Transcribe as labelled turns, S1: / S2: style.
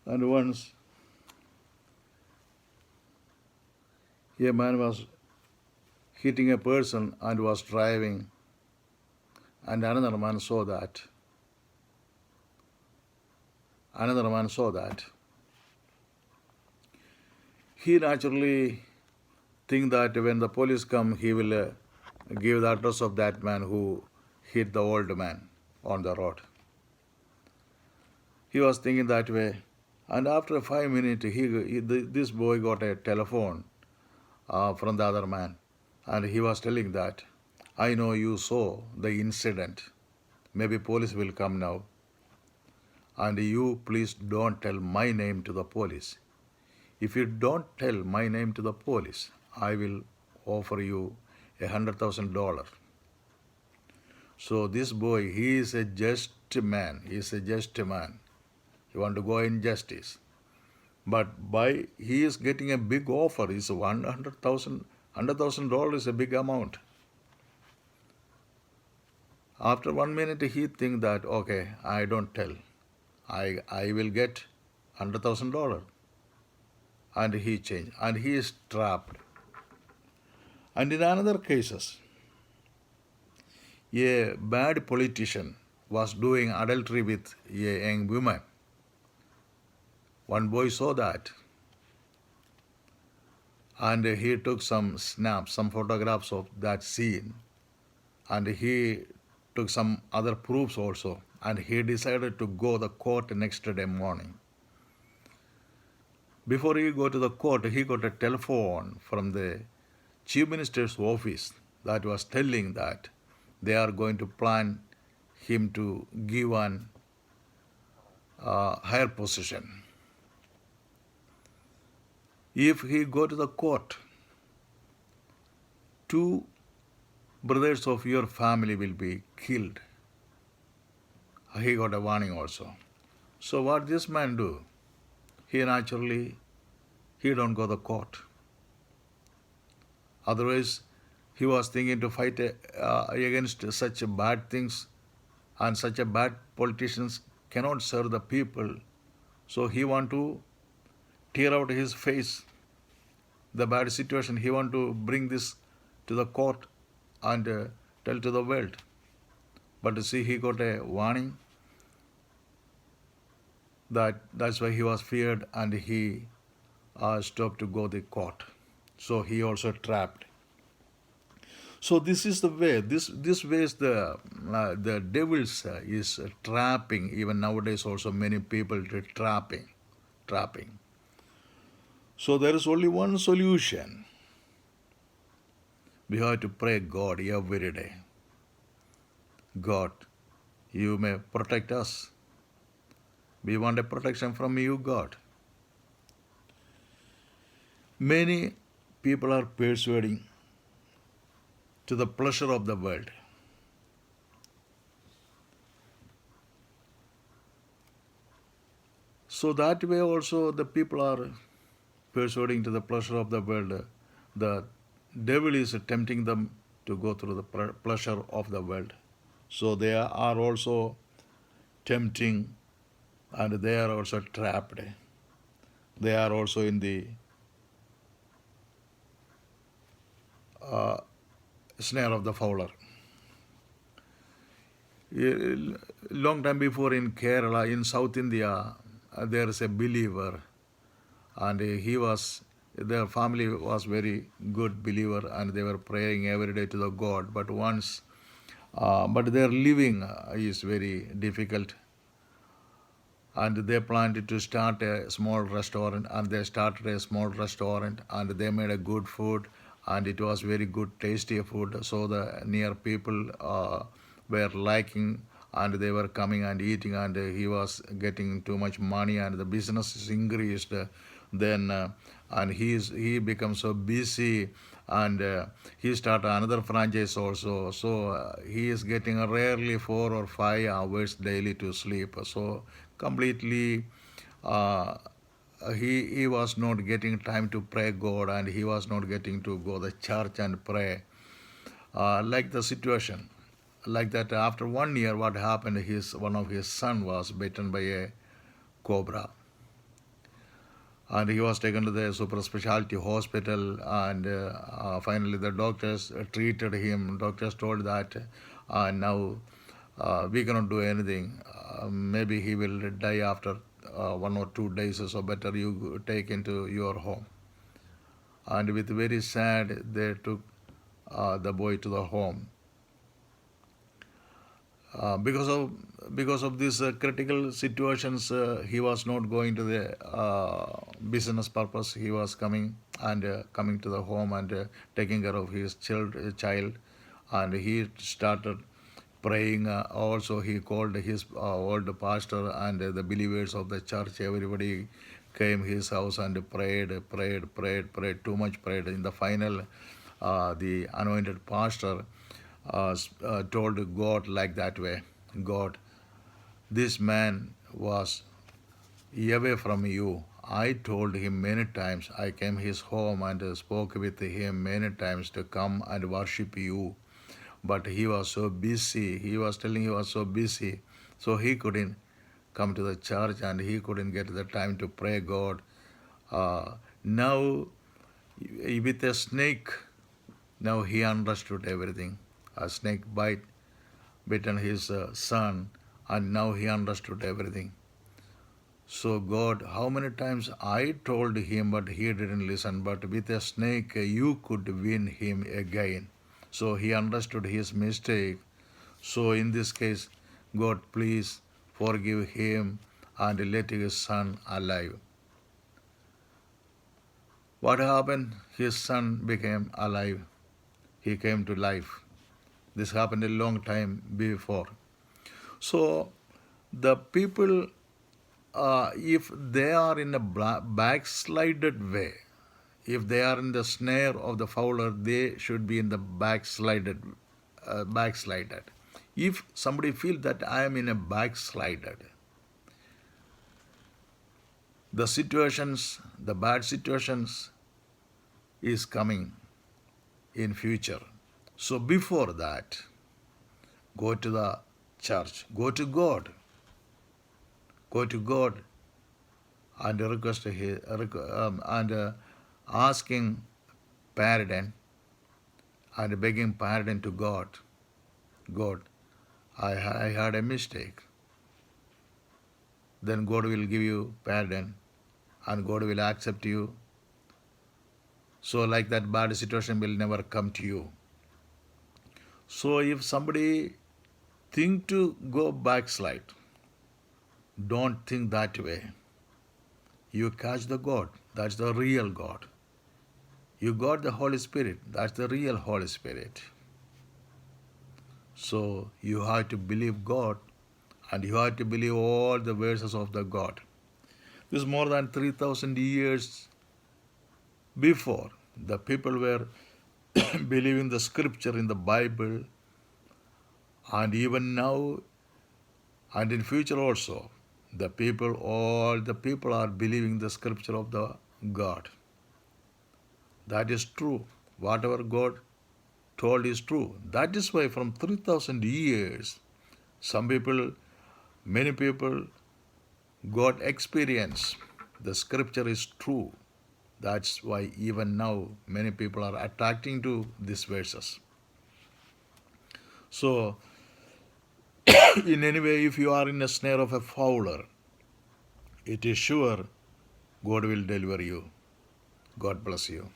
S1: And once a man was hitting a person and was driving, and another man saw that. Another man saw that. He naturally think that when the police come, he will give the address of that man who hit the old man on the road. He was thinking that way, and after 5 minutes, this boy got a telephone from the other man, and he was telling that, I know you saw the incident. Maybe police will come now, and you please don't tell my name to the police. If you don't tell my name to the police, I will offer you $100,000. So this boy, he is a just man. He is a just man. He want to go in justice. But by he is getting a big offer. Is $100,000 is a big amount. After 1 minute, he think that okay, I don't tell. I will get $100,000, and he changed, and he is trapped. And in another cases, a bad politician was doing adultery with a young woman. One boy saw that, and he took some snaps, some photographs of that scene, and he took some other proofs also, and he decided to go to the court next day morning. Before he go to the court, he got a telephone from the chief minister's office that was telling that they are going to plan him to give an higher position. If he go to the court, 2 brothers of your family will be killed. He got a warning also. So what this man do? He naturally, he don't go to the court. Otherwise, he was thinking to fight against such bad things, and such a bad politicians cannot serve the people. So he want to tear out his face, the bad situation. He want to bring this to the court and tell to the world. But see, he got a warning. That's why he was feared, and he stopped to go to the court. So he also trapped. So this is the way. This way is the devils is trapping. Even nowadays, also many people to trapping. So there is only one solution. We have to pray God every day. God, you may protect us. We want a protection from you, God. Many people are persuading to the pleasure of the world. So that way also the people are persuading to the pleasure of the world. The devil is tempting them to go through the pleasure of the world. So they are also tempting, and they are also trapped. They are also in the snare of the fowler. A long time before in Kerala, in South India, there is a believer, and their family was very good believer, and they were praying every day to the God. But but their living is very difficult, and they planned to start a small restaurant, and they started a small restaurant, and they made a good food, and it was very good tasty food. So the near people were liking, and they were coming and eating, and he was getting too much money, and the business is increased. Then and he becomes so busy, and he started another franchise also. So he is getting rarely 4 or 5 hours daily to sleep. So completely he was not getting time to pray God, and he was not getting to go to the church and pray. Like the situation, like that. After 1 year, what happened? One of his son was bitten by a cobra. and he was taken to the super specialty hospital, and finally the doctors treated him. Doctors told that now we cannot do anything. Maybe he will die after 1 or 2 days, so better you take into your home. And with very sad, they took the boy to the home. Because of these critical situations, he was not going to the business purpose. He was coming to the home and taking care of his child, and he started praying. Also, he called his old pastor and the believers of the church. Everybody came his house and prayed. Too much prayed. In the final, the anointed pastor told God like that way, God, this man was away from you. I told him many times, I came his home and spoke with him many times to come and worship you. But he was so busy. He was telling he was so busy. So he couldn't come to the church and he couldn't get the time to pray God. Now, with a snake, now he understood everything. A snake bitten his son, and now he understood everything. So God, how many times I told him, but he didn't listen. But with a snake, you could win him again. So he understood his mistake. So in this case, God, please forgive him and let his son alive. What happened? His son became alive. He came to life. This happened a long time before. So the people, if they are in a backslided way, if they are in the snare of the fowler, they should be in the backslided. If somebody feels that I am in a backslided, the situations, the bad situations is coming in future. So before that, go to the church, go to God and request and asking pardon and begging pardon to God. God, I had a mistake. Then God will give you pardon and God will accept you. So like that bad situation will never come to you. So if somebody think to go backslide, don't think that way. You catch the God. That's the real God. You got the Holy Spirit. That's the real Holy Spirit. So you have to believe God and you have to believe all the verses of the God. This is more than 3,000 years before. The people were believing the scripture in the Bible, and even now and in future also, all the people are believing the scripture of the God. That is true. Whatever God told is true. That is why from 3,000 years, many people got experience. The scripture is true. That's why even now many people are attracting to these verses. So, in any way, if you are in a snare of a fowler, it is sure God will deliver you. God bless you.